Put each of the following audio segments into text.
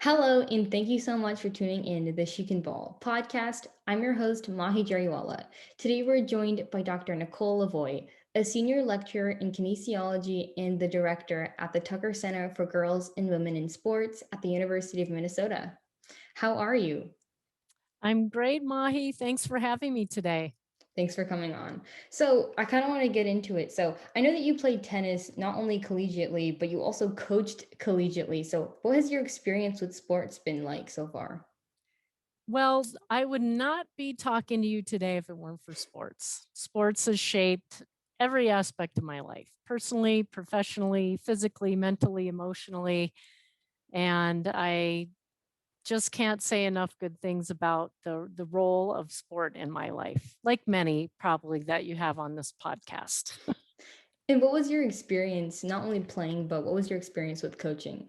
Hello, and thank you so much for tuning in to the She Can Ball podcast. I'm your host, Mahi Jariwala. Today, we're joined by Dr. Nicole LaVoi, a senior lecturer in kinesiology and the director at the Tucker Center for Girls and Women in Sports at the University of Minnesota. How are you? I'm great, Mahi. Thanks for having me today. Thanks for coming on. So, I kind of want to get into it. So, I know that you played tennis not only collegiately, but you also coached collegiately. So, what has your experience with sports been like so far? Well, I would not be talking to you today if it weren't for sports. Sports has shaped every aspect of my life, personally, professionally, physically, mentally, emotionally. And I just can't say enough good things about the role of sport in my life, like many probably that you have on this podcast. And what was your experience, not only playing, but what was your experience with coaching?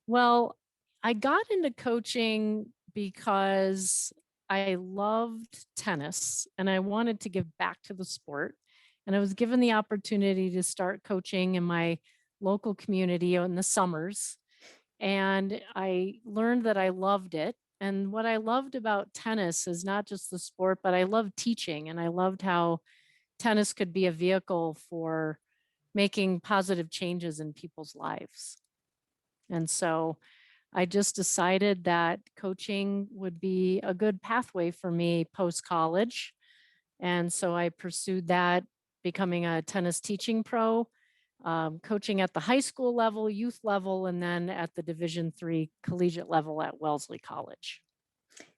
Well, I got into coaching because I loved tennis and I wanted to give back to the sport. And I was given the opportunity to start coaching in my local community in the summers. And I learned that I loved it. And what I loved about tennis is not just the sport, but I loved teaching. And I loved how tennis could be a vehicle for making positive changes in people's lives. And so I just decided that coaching would be a good pathway for me post college. And so I pursued that, becoming a tennis teaching pro, coaching at the high school level, youth level, and then at the Division III collegiate level at Wellesley College.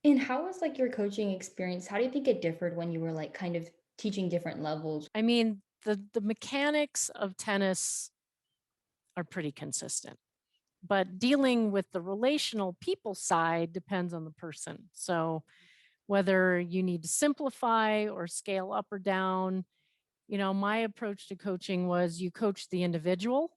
And how was like your coaching experience? How do you think it differed when you were like kind of teaching different levels? I mean, the mechanics of tennis are pretty consistent, but dealing with the relational people side depends on the person. So whether you need to simplify or scale up or down. My approach to coaching was you coach the individual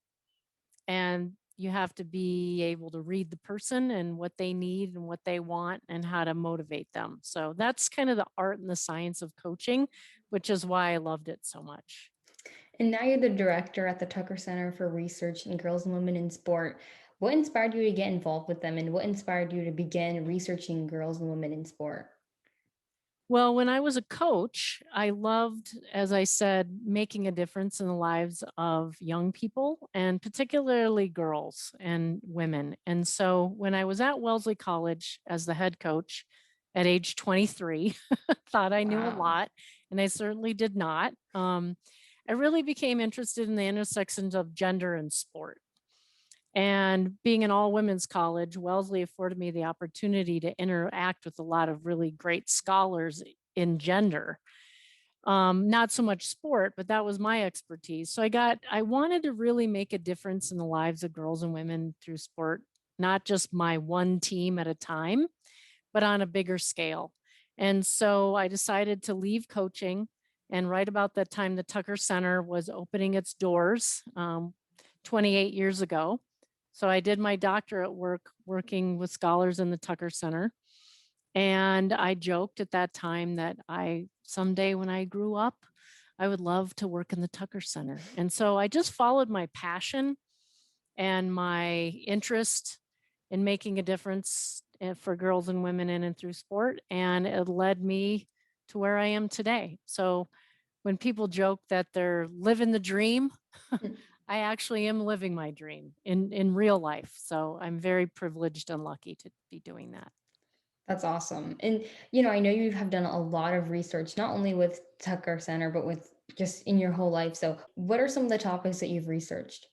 and you have to be able to read the person and what they need and what they want and how to motivate them. So that's kind of the art and the science of coaching, which is why I loved it so much. And now you're the director at the Tucker Center for Research in Girls and Women in Sport. What inspired you to get involved with them, and what inspired you to begin researching girls and women in sport? Well, when I was a coach, I loved, as I said, making a difference in the lives of young people and particularly girls and women. And so when I was at Wellesley College as the head coach at age 23, thought I knew a Wow. lot, and I certainly did not. I really became interested in the intersections of gender and sport. And being an all women's college, Wellesley afforded me the opportunity to interact with a lot of really great scholars in gender. Not so much sport, but that was my expertise. So I wanted to really make a difference in the lives of girls and women through sport, not just my one team at a time, but on a bigger scale. And so I decided to leave coaching. And right about that time, the Tucker Center was opening its doors 28 years ago. So I did my doctorate work working with scholars in the Tucker Center. And I joked at that time that I someday when I grew up, I would love to work in the Tucker Center. And so I just followed my passion and my interest in making a difference for girls and women in and through sport. And it led me to where I am today. So when people joke that they're living the dream, I actually am living my dream in real life. So I'm very privileged and lucky to be doing that. That's awesome. And I know you have done a lot of research, not only with Tucker Center, but with just in your whole life. So, what are some of the topics that you've researched?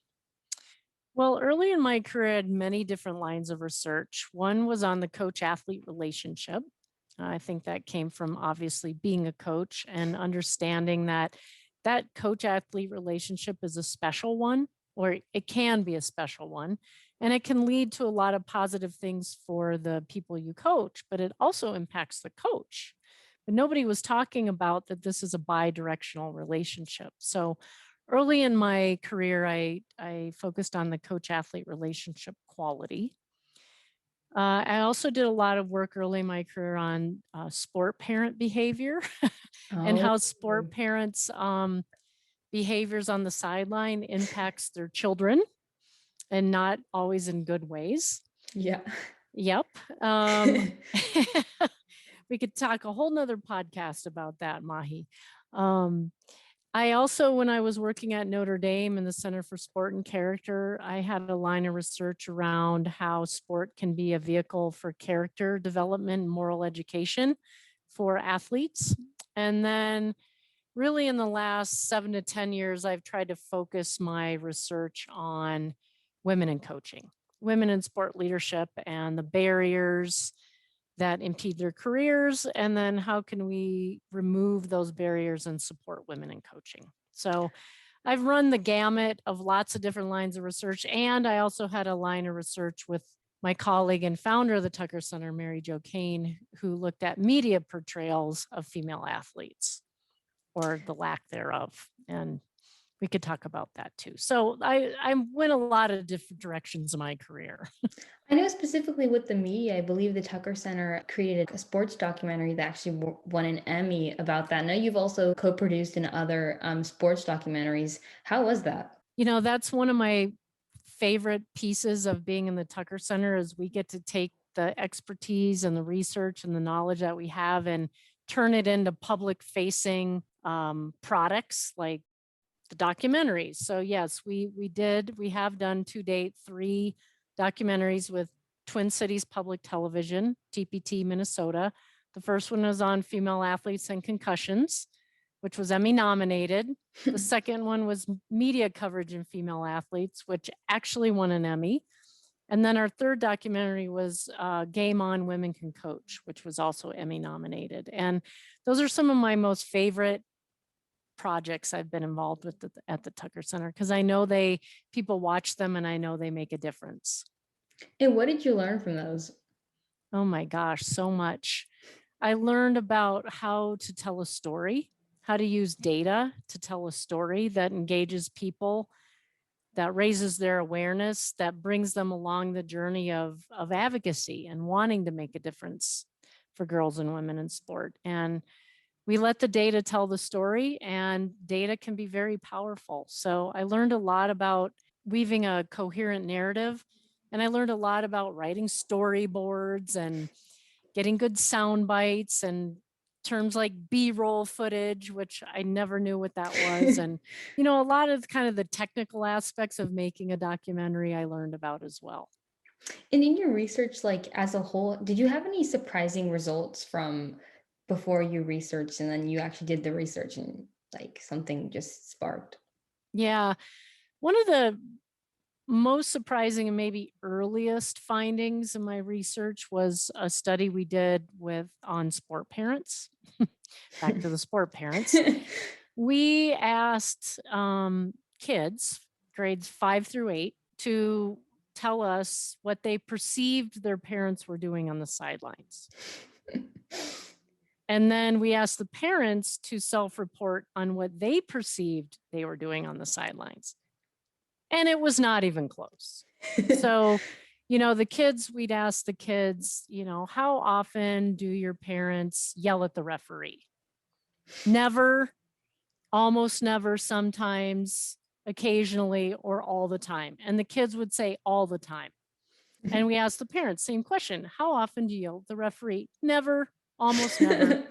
Well, early in my career, I had many different lines of research. One was on the coach athlete relationship. I think that came from obviously being a coach and understanding that that coach athlete relationship is a special one, or it can be a special one. And it can lead to a lot of positive things for the people you coach, but it also impacts the coach. But nobody was talking about that this is a bi directional relationship. So early in my career, I focused on the coach athlete relationship quality. I also did a lot of work early in my career on sport parent behavior and Oh, how sport parents' behaviors on the sideline impacts their children and not always in good ways. Yeah. Yep. Um, we could talk a whole nother podcast about that, Mahi. Um, I also, when I was working at Notre Dame in the Center for Sport and Character, I had a line of research around how sport can be a vehicle for character development and moral education for athletes. And then, really, in the last 7 to 10 years, I've tried to focus my research on women in coaching, women in sport leadership, and the barriers that impede their careers, and then how can we remove those barriers and support women in coaching. So I've run the gamut of lots of different lines of research, and I also had a line of research with my colleague and founder of the Tucker Center, Mary Jo Kane, who looked at media portrayals of female athletes or the lack thereof. And we could talk about that too. So I went a lot of different directions in my career. I know specifically with the media, I believe the Tucker Center created a sports documentary that actually won an Emmy about that. I know you've also co-produced in other sports documentaries. How was that? That's one of my favorite pieces of being in the Tucker Center is we get to take the expertise and the research and the knowledge that we have and turn it into public facing products like the documentaries. So yes, we have done to date 3 documentaries with Twin Cities Public Television, TPT, Minnesota. The first one was on female athletes and concussions, which was Emmy nominated. The second one was media coverage in female athletes, which actually won an Emmy. And then our third documentary was Game On, Women Can Coach, which was also Emmy nominated. And those are some of my most favorite projects I've been involved with at the Tucker Center because I know people watch them and I know they make a difference. And what did you learn from those? Oh my gosh, so much. I learned about how to tell a story, how to use data to tell a story that engages people, that raises their awareness, that brings them along the journey of advocacy and wanting to make a difference for girls and women in sport. And we let the data tell the story, and data can be very powerful. So I learned a lot about weaving a coherent narrative, and I learned a lot about writing storyboards and getting good sound bites and terms like B-roll footage, which I never knew what that was. And, a lot of kind of the technical aspects of making a documentary I learned about as well. And in your research, like as a whole, did you have any surprising results from before you researched and then you actually did the research and like something just sparked? Yeah. One of the most surprising and maybe earliest findings in my research was a study we did on sport parents. Back to the sport parents. We asked kids, grades 5 through 8, to tell us what they perceived their parents were doing on the sidelines. And then we asked the parents to self-report on what they perceived they were doing on the sidelines. And it was not even close. So, we'd ask the kids, how often do your parents yell at the referee? Never, almost never, sometimes, occasionally, or all the time. And the kids would say all the time. And we asked the parents, same question. How often do you yell at the referee? Never, almost never.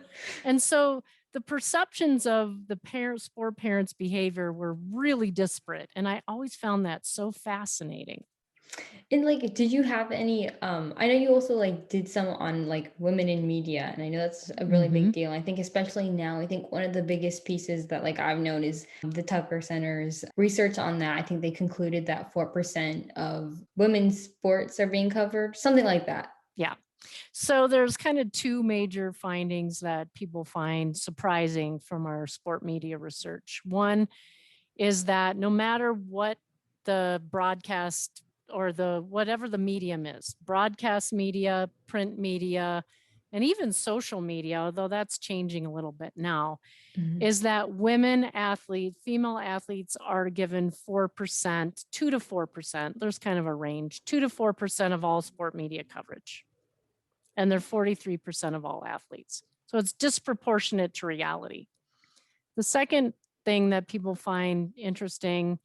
And so the perceptions of the sport parents' behavior were really disparate. And I always found that so fascinating. And like, did you have any, I know you also like did some on like women in media, and I know that's a really big deal. I think especially now, I think one of the biggest pieces that like I've known is the Tucker Center's research on that. I think they concluded that 4% of women's sports are being covered, something like that. Yeah. So there's kind of 2 major findings that people find surprising from our sport media research. One is that no matter what the broadcast or whatever the medium is, broadcast media, print media, and even social media, although that's changing a little bit now, is that female athletes are given 4%, 2 to 4%. There's kind of a range, 2 to 4% of all sport media coverage. And they're 43% of all athletes. So it's disproportionate to reality. The second thing that people find interesting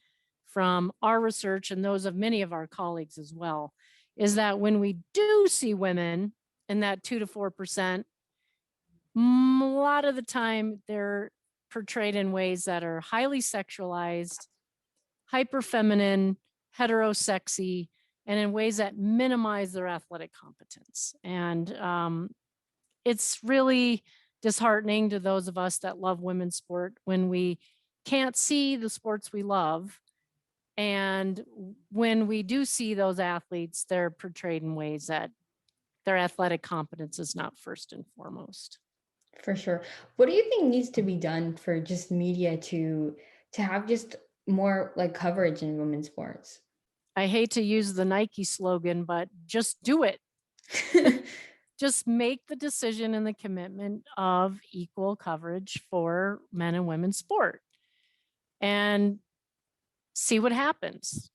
from our research and those of many of our colleagues as well is that when we do see women in that 2 to 4%, a lot of the time they're portrayed in ways that are highly sexualized, hyper feminine, heterosexy, and in ways that minimize their athletic competence. And it's really disheartening to those of us that love women's sport when we can't see the sports we love. And when we do see those athletes, they're portrayed in ways that their athletic competence is not first and foremost. For sure. What do you think needs to be done for just media to have just more like coverage in women's sports? I hate to use the Nike slogan, but just do it. Just make the decision and the commitment of equal coverage for men and women's sport and see what happens.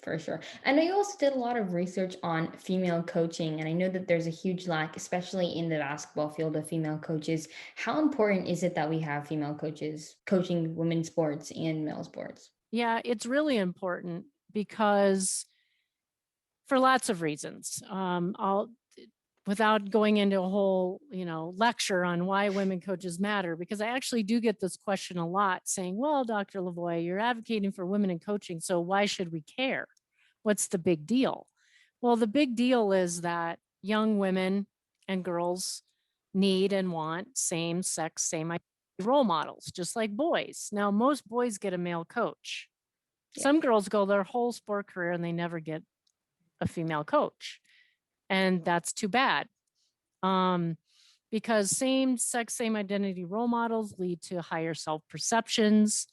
For sure. I know you also did a lot of research on female coaching, and I know that there's a huge lack, especially in the basketball field, of female coaches. How important is it that we have female coaches coaching women's sports and male sports? Yeah, it's really important because for lots of reasons. I'll without going into a whole, lecture on why women coaches matter, because I actually do get this question a lot saying, well, Dr. LaVoi, you're advocating for women in coaching, so why should we care? What's the big deal? Well, the big deal is that young women and girls need and want same sex, same identity role models, just like boys. Now, most boys get a male coach. Yeah. Some girls go their whole sport career and they never get a female coach. And that's too bad. Because same sex, same identity role models lead to higher self perceptions.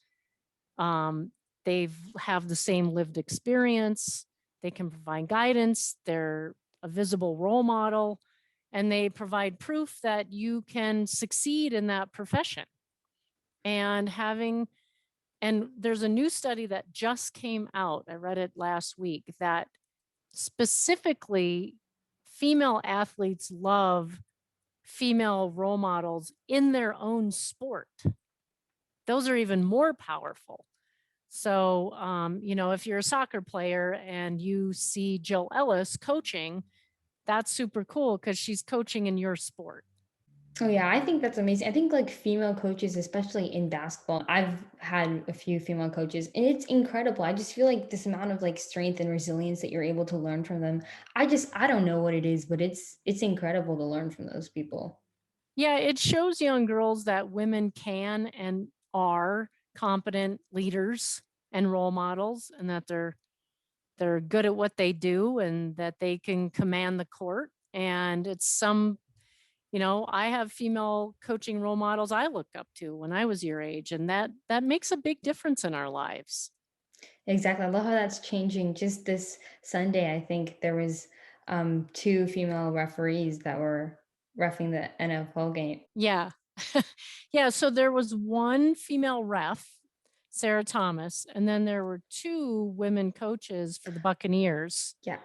They have the same lived experience. They can provide guidance. They're a visible role model, and they provide proof that you can succeed in that profession. And there's a new study that just came out. I read it last week that specifically female athletes love female role models in their own sport. Those are even more powerful. So, if you're a soccer player and you see Jill Ellis coaching, that's super cool because she's coaching in your sport. Oh yeah, I think that's amazing. I think like female coaches, especially in basketball, I've had a few female coaches and it's incredible. I just feel like this amount of like strength and resilience that you're able to learn from them. I don't know what it is, but it's incredible to learn from those people. Yeah, it shows young girls that women can and are competent leaders and role models, and that they're good at what they do and that they can command the court. And I have female coaching role models I looked up to when I was your age, and that makes a big difference in our lives. Exactly. I love how that's changing. Just this Sunday, I think there was two female referees that were reffing the NFL game. Yeah. Yeah, so there was one female ref, Sarah Thomas, and then there were two women coaches for the Buccaneers. Yeah.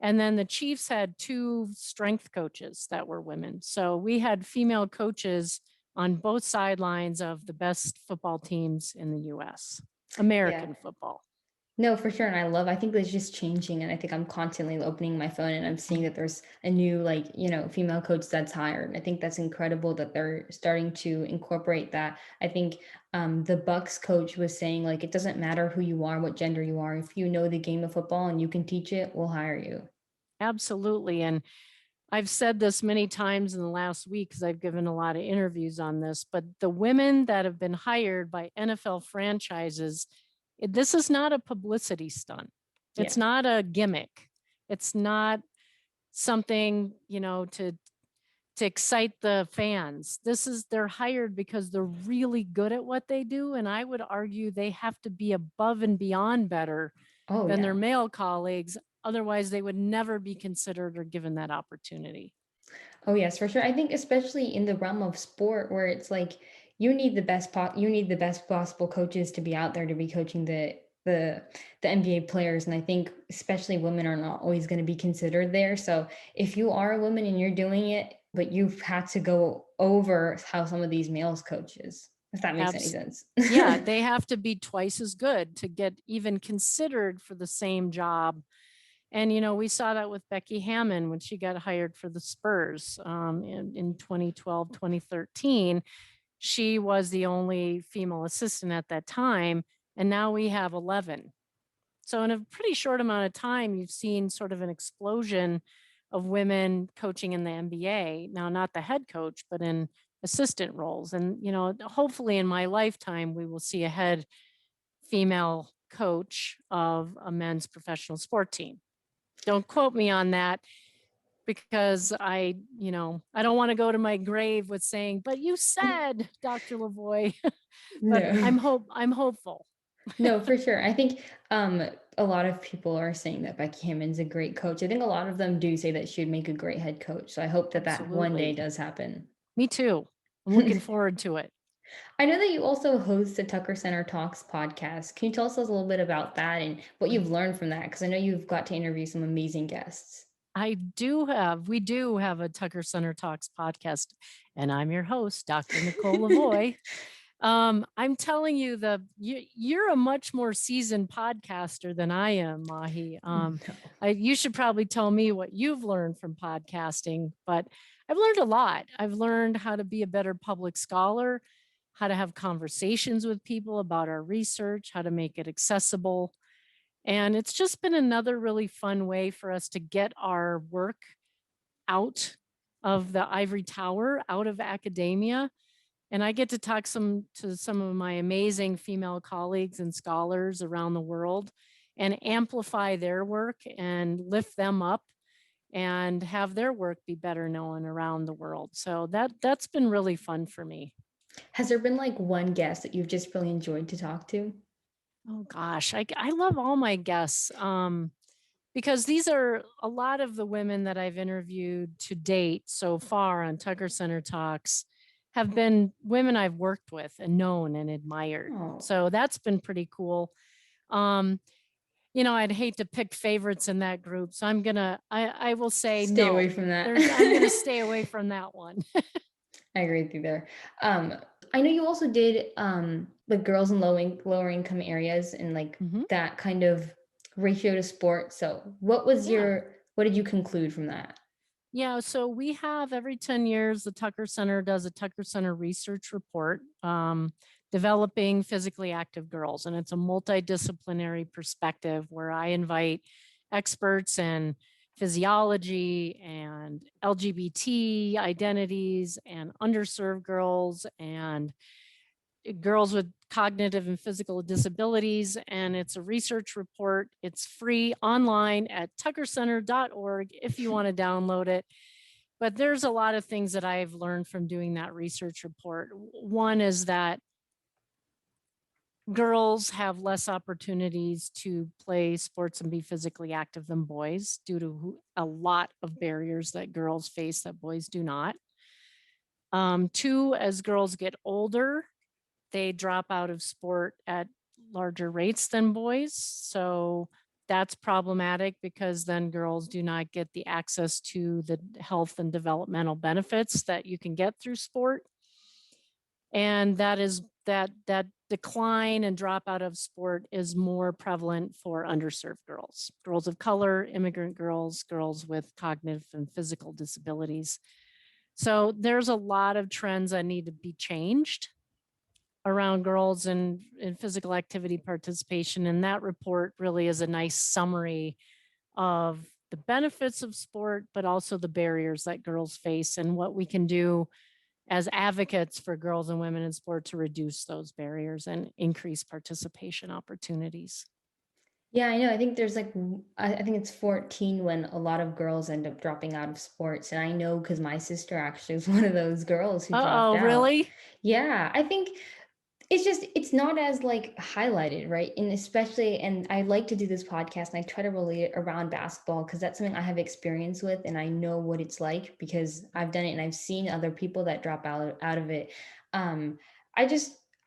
And then the Chiefs had two strength coaches that were women. So we had female coaches on both sidelines of the best football teams in the US, Yeah. American football. No, for sure. And I think it's just changing. And I think I'm constantly opening my phone and I'm seeing that there's a new, like, female coach that's hired. And I think that's incredible that they're starting to incorporate that. I think the Bucks coach was saying, like, it doesn't matter who you are, what gender you are. If you know the game of football and you can teach it, we'll hire you. Absolutely. And I've said this many times in the last week because I've given a lot of interviews on this, but the women that have been hired by NFL franchises, this is not a publicity stunt. It's Yeah. not a gimmick. It's not something, to excite the fans. They're hired because they're really good at what they do. And I would argue they have to be above and beyond better Oh, than yeah. their male colleagues. Otherwise, they would never be considered or given that opportunity. Oh yes, for sure. I think especially in the realm of sport where it's like you need the best possible coaches to be out there to be coaching the NBA players. And I think especially women are not always going to be considered there. So if you are a woman and you're doing it, but you've had to go over how some of these males coaches, if that makes any Abs- sense. yeah, they have to be twice as good to get even considered for the same job. And, we saw that with Becky Hammon when she got hired for the Spurs in 2012, 2013. She was the only female assistant at that time. And now we have 11. So in a pretty short amount of time, you've seen sort of an explosion of women coaching in the NBA. Now, not the head coach, but in assistant roles. And, hopefully in my lifetime, we will see a head female coach of a men's professional sport team. Don't quote me on that, because I don't want to go to my grave with saying, but you said, Dr. LaVoi. But No. I'm hopeful. No, for sure. I think a lot of people are saying that Becky Hammon's a great coach. I think a lot of them do say that she would make a great head coach. So I hope that that one day Absolutely. does happen. Me too. I'm looking forward to it. I know that you also host the Tucker Center Talks podcast. Can you tell us a little bit about that and what you've learned from that? Because I know you've got to interview some amazing guests. We do have a Tucker Center Talks podcast, and I'm your host, Dr. Nicole LaVoi. I'm telling you, you're a much more seasoned podcaster than I am, Mahi. No. You should probably tell me what you've learned from podcasting, but I've learned a lot. I've learned how to be a better public scholar, how to have conversations with people about our research, how to make it accessible. And it's just been another really fun way for us to get our work out of the ivory tower, out of academia. And I get to talk to some of my amazing female colleagues and scholars around the world and amplify their work and lift them up and have their work be better known around the world. So that's been really fun for me. Has there been like one guest that you've just really enjoyed to talk to? Oh gosh, I love all my guests because these are a lot of the women that I've interviewed to date so far on Tucker Center Talks have been women I've worked with and known and admired. Oh. So that's been pretty cool. I'd hate to pick favorites in that group. So I will say Stay no. away from that. I'm going to stay away from that one. I agree with you there. I know you also did the girls in lower income areas and like that kind of ratio to sport. So what did you conclude from that? Yeah, so we have every 10 years, the Tucker Center does a Tucker Center research report developing physically active girls. And it's a multidisciplinary perspective where I invite experts in physiology and LGBT identities and underserved girls and girls with cognitive and physical disabilities. And it's a research report. It's free online at tuckercenter.org if you want to download it. But there's a lot of things that I've learned from doing that research report. One is that girls have less opportunities to play sports and be physically active than boys due to a lot of barriers that girls face that boys do not. Two, as girls get older, they drop out of sport at larger rates than boys. So that's problematic because then girls do not get the access to the health and developmental benefits that you can get through sport. And that decline and dropout of sport is more prevalent for underserved girls, girls of color, immigrant girls, girls with cognitive and physical disabilities. So there's a lot of trends that need to be changed around girls and physical activity participation. And that report really is a nice summary of the benefits of sport, but also the barriers that girls face and what we can do as advocates for girls and women in sport to reduce those barriers and increase participation opportunities. Yeah, I know. I think there's I think it's 14 when a lot of girls end up dropping out of sports. And I know because my sister actually was one of those girls who dropped out. Really? Yeah, I think it's not as like highlighted, right? And especially, and I like to do this podcast and I try to relate it around basketball because that's something I have experience with and I know what it's like because I've done it and I've seen other people that drop out of it.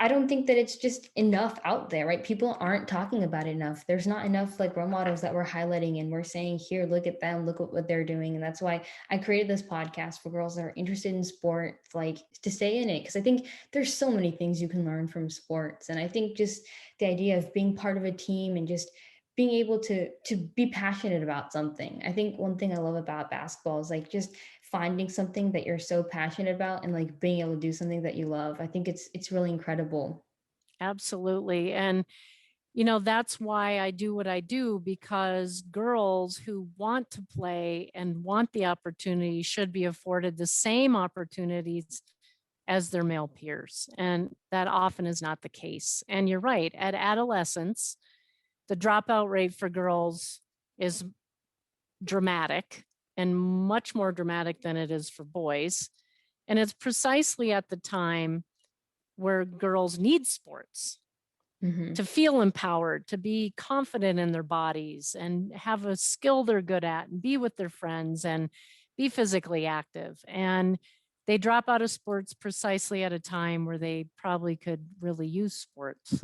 I don't think that it's just enough out there, right? People aren't talking about it enough. There's not enough like role models that we're highlighting and we're saying, here, look at them, look at what they're doing. And that's why I created this podcast for girls that are interested in sport, like to stay in it. Cause I think there's so many things you can learn from sports. And I think just the idea of being part of a team and just being able to be passionate about something. I think one thing I love about basketball is like just finding something that you're so passionate about and like being able to do something that you love. I think it's really incredible. Absolutely. And that's why I do what I do, because girls who want to play and want the opportunity should be afforded the same opportunities as their male peers. And that often is not the case. And you're right, at adolescence, the dropout rate for girls is dramatic and much more dramatic than it is for boys. And it's precisely at the time where girls need sports Hmm. to feel empowered, to be confident in their bodies and have a skill they're good at and be with their friends and be physically active. And they drop out of sports precisely at a time where they probably could really use sports.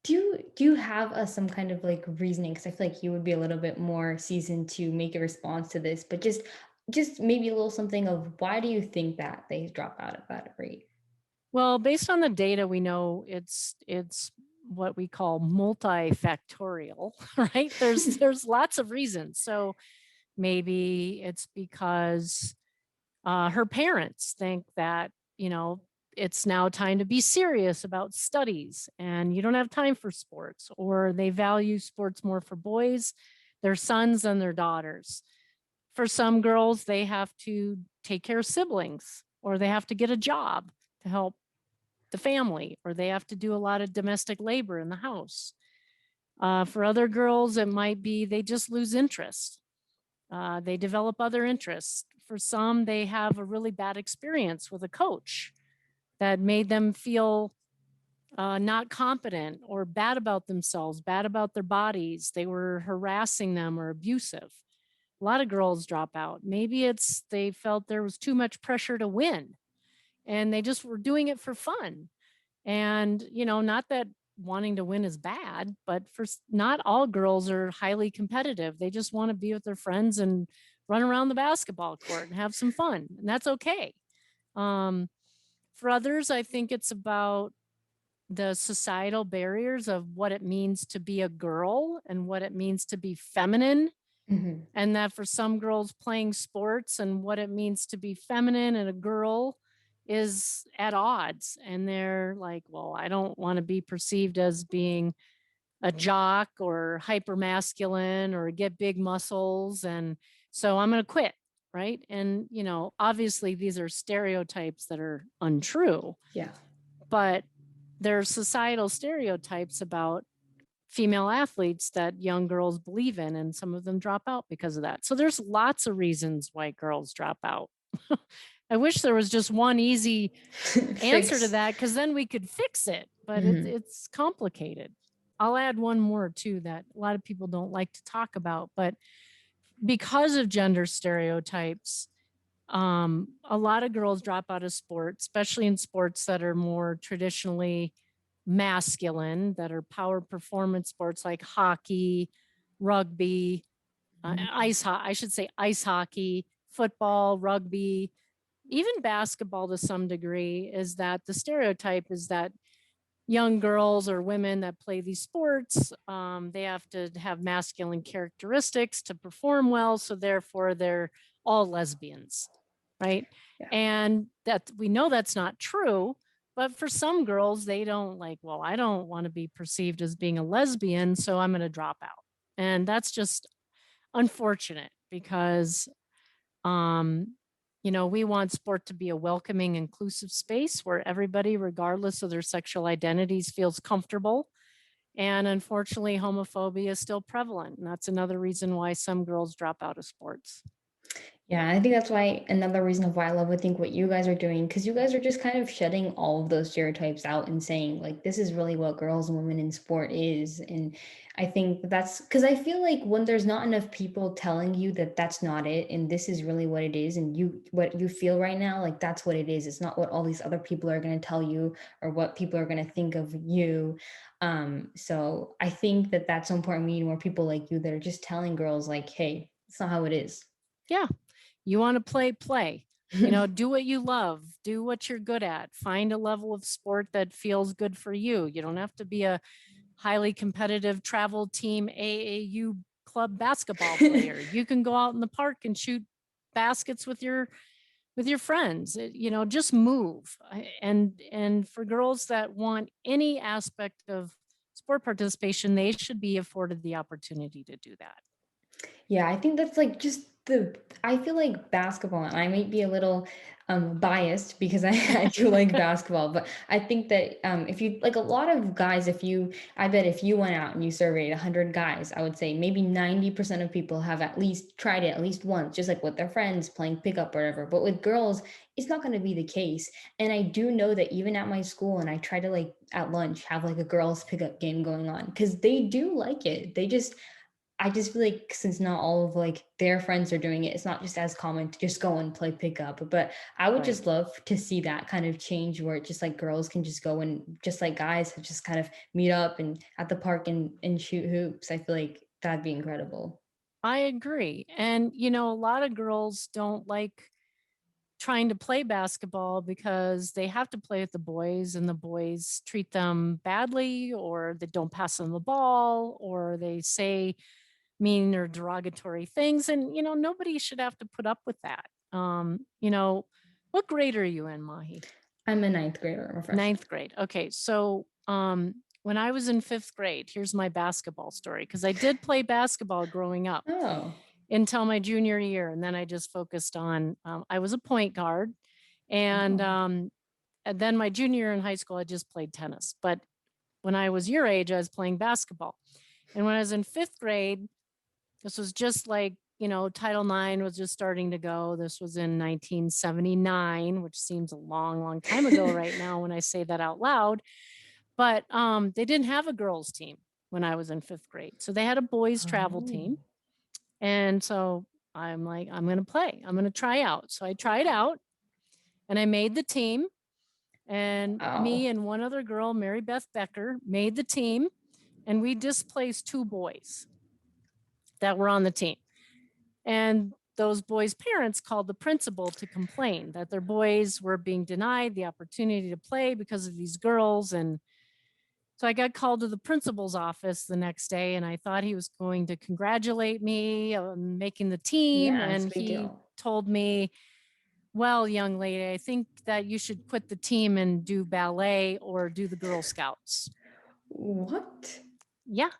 Do you have some kind of like reasoning? Because I feel like you would be a little bit more seasoned to make a response to this, but just maybe a little something of why do you think that they drop out at that rate? Well, based on the data, we know it's what we call multifactorial, right? There's lots of reasons. So maybe it's because her parents think that, it's now time to be serious about studies and you don't have time for sports, or they value sports more for boys, their sons, and their daughters. For some girls, they have to take care of siblings, or they have to get a job to help the family, or they have to do a lot of domestic labor in the house. For other girls, it might be they just lose interest. They develop other interests. For some, they have a really bad experience with a coach that made them feel not competent or bad about themselves, bad about their bodies. They were harassing them or abusive. A lot of girls drop out. Maybe it's they felt there was too much pressure to win and they just were doing it for fun. And, not that wanting to win is bad, but not all girls are highly competitive. They just want to be with their friends and run around the basketball court and have some fun. And that's okay. Um, for others, I think it's about the societal barriers of what it means to be a girl and what it means to be feminine. Hmm. And that for some girls, playing sports and what it means to be feminine and a girl is at odds. And they're like, well, I don't want to be perceived as being a jock or hyper masculine or get big muscles. And so I'm going to quit. Right. And, obviously these are stereotypes that are untrue, Yeah. but there are societal stereotypes about female athletes that young girls believe in, and some of them drop out because of that. So there's lots of reasons why girls drop out. I wish there was just one easy answer to Fix. that, because then we could fix it, but Hmm. it's complicated. I'll add one more too that a lot of people don't like to talk about, but because of gender stereotypes, a lot of girls drop out of sports, especially in sports that are more traditionally masculine, that are power performance sports like hockey, rugby, I should say ice hockey, football, rugby, even basketball to some degree. Is that the stereotype is that young girls or women that play these sports, they have to have masculine characteristics to perform well. So therefore, they're all lesbians, right? Yeah. And that we know that's not true. But for some girls, they don't like, well, I don't want to be perceived as being a lesbian, so I'm going to drop out. And that's just unfortunate because um, we want sport to be a welcoming, inclusive space where everybody, regardless of their sexual identities, feels comfortable. And unfortunately, homophobia is still prevalent. And that's another reason why some girls drop out of sports. Yeah, I think that's why another reason of why I love I think what you guys are doing, because you guys are just kind of shedding all of those stereotypes out and saying like this is really what girls and women in sport is. And I think that's because I feel like when there's not enough people telling you that that's not it and this is really what it is, and you what you feel right now, like that's what it is. It's not what all these other people are going to tell you or what people are going to think of you. So I think that that's so important. We need more people like you that are just telling girls like, hey, it's not how it is. Yeah. You want to play. Do what you love, do what you're good at, find a level of sport that feels good for you. You don't have to be a highly competitive travel team AAU club basketball player. You can go out in the park and shoot baskets with your friends. Just move. And for girls that want any aspect of sport participation, they should be afforded the opportunity to do that. Yeah, I think that's like I feel like basketball, and I might be a little biased because I do like basketball, but I think that if you like a lot of guys, I bet if you went out and you surveyed 100 guys, I would say maybe 90% of people have at least tried it at least once, just like with their friends playing pickup or whatever. But with girls, it's not going to be the case. And I do know that even at my school, and I try to like at lunch have like a girls pickup game going on because they do like it. I just feel like since not all of like their friends are doing it, it's not just as common to just go and play pickup. But I would Right. just love to see that kind of change where it just like girls can just go and just like guys just kind of meet up and at the park and shoot hoops. I feel like that'd be incredible. I agree. And, a lot of girls don't like trying to play basketball because they have to play with the boys and the boys treat them badly, or they don't pass them the ball, or they say mean or derogatory things. And, nobody should have to put up with that. What grade are you in, Mahi? I'm a ninth grader. I'm a freshman. Ninth grade. Okay. So, when I was in fifth grade, here's my basketball story, because I did play basketball growing up Oh, until my junior year. And then I just focused on, I was a point guard. And, oh, and then my junior year in high school, I just played tennis. But when I was your age, I was playing basketball. And when I was in fifth grade, this was just like, Title IX was just starting to go. This was in 1979, which seems a long, long time ago right now when I say that out loud. But they didn't have a girls' team when I was in fifth grade. So they had a boys' travel oh, team. And so I'm like, I'm going to play. I'm going to try out. So I tried out and I made the team. And me wow. and one other girl, Mary Beth Becker, made the team. And we displaced two boys that were on the team. And those boys' parents called the principal to complain that their boys were being denied the opportunity to play because of these girls. And so I got called to the principal's office the next day, and I thought he was going to congratulate me on making the team. Yeah, it's And a big he deal. told me, well, young lady, I think that you should quit the team and do ballet or do the Girl Scouts. What? Yeah.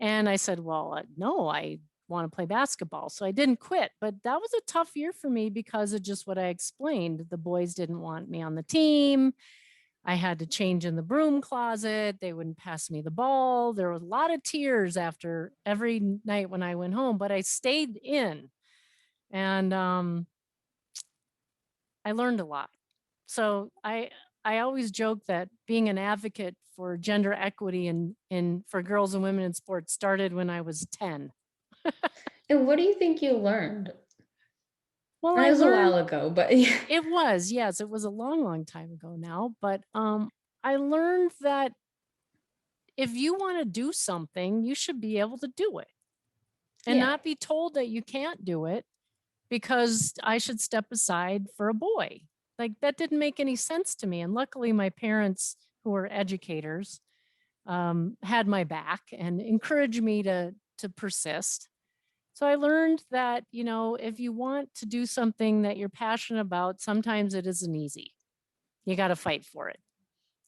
And I said, well, no, I want to play basketball. So I didn't quit. But that was a tough year for me because of just what I explained. The boys didn't want me on the team. I had to change in the broom closet. They wouldn't pass me the ball. There was a lot of tears after every night when I went home, but I stayed in, and I learned a lot. So I always joke that being an advocate for gender equity in for girls and women in sports started when I was 10. And what do you think you learned? Well, And it I was a learned while ago, but yeah. it was, yes, it was a long, long time ago now, but I learned that if you want to do something, you should be able to do it and Yeah. not be told that you can't do it because I should step aside for a boy. Like that didn't make any sense to me. And luckily, my parents, who were educators, had my back and encouraged me to persist. So I learned that, if you want to do something that you're passionate about, sometimes it isn't easy. You got to fight for it.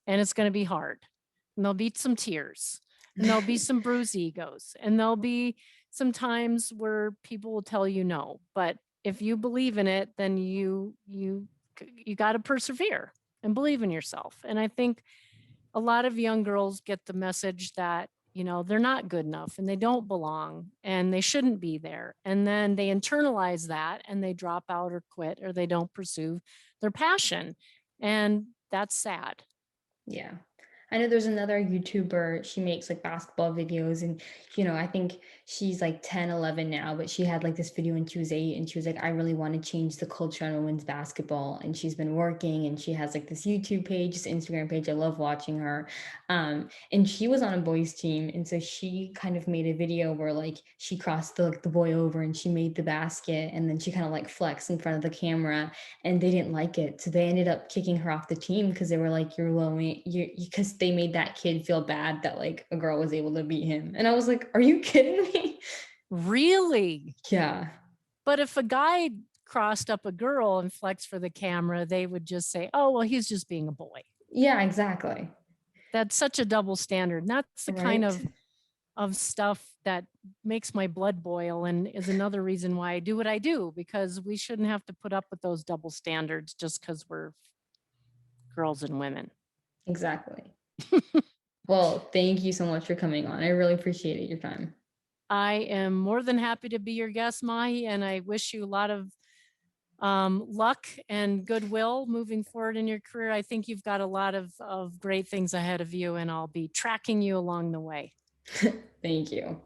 And it's going to be hard. And there'll be some tears. And there'll be some bruised egos. And there'll be some times where people will tell you no. But if you believe in it, then you got to persevere and believe in yourself. And I think a lot of young girls get the message that they're not good enough and they don't belong and they shouldn't be there, and then they internalize that and they drop out or quit or they don't pursue their passion, and that's sad. Yeah. I know there's another YouTuber, she makes like basketball videos and I think she's like 10, 11 now, but she had like this video when she was 8 and she was like, I really want to change the culture on women's basketball. And she's been working and she has like this YouTube page, this Instagram page. I love watching her. And she was on a boys team. And so she kind of made a video where like she crossed the boy over and she made the basket and then she kind of like flexed in front of the camera and they didn't like it. So they ended up kicking her off the team because they were like, you're low, because they made that kid feel bad that like a girl was able to beat him. And I was like, are you kidding me? Really? Yeah. But if a guy crossed up a girl and flexed for the camera, they would just say, oh, well, he's just being a boy. Yeah, exactly. That's such a double standard. And that's the kind Right. of stuff that makes my blood boil and is another reason why I do what I do, because we shouldn't have to put up with those double standards just because we're girls and women. Exactly. Well, thank you so much for coming on. I really appreciated your time. I am more than happy to be your guest, Mahi, and I wish you a lot of luck and goodwill moving forward in your career. I think you've got a lot of great things ahead of you, and I'll be tracking you along the way. Thank you.